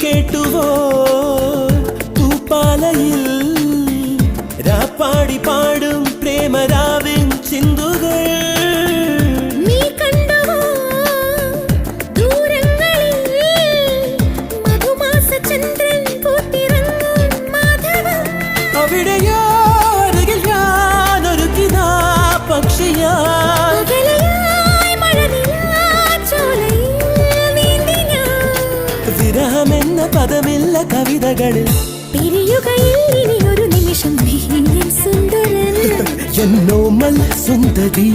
കേട്ടുവോ തൂപ്പാലയിൽ രാപ്പാടി പാടും പ്രേമരാവിൻ ചിന്തുകൾ അവിടെയോ അരികിൽ ഞാനൊരുക്കിനാ പക്ഷിയാ വിരഹമെന്ന പദമില്ല കവിതകളിൽ ഒരു നിമിഷം എന്നോമൽ സുന്ദരി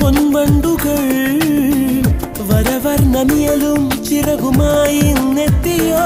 പൊൻവണ്ടുകൾ വരവർണ്ണമിയലും ചിറകുമായി എത്തിയോ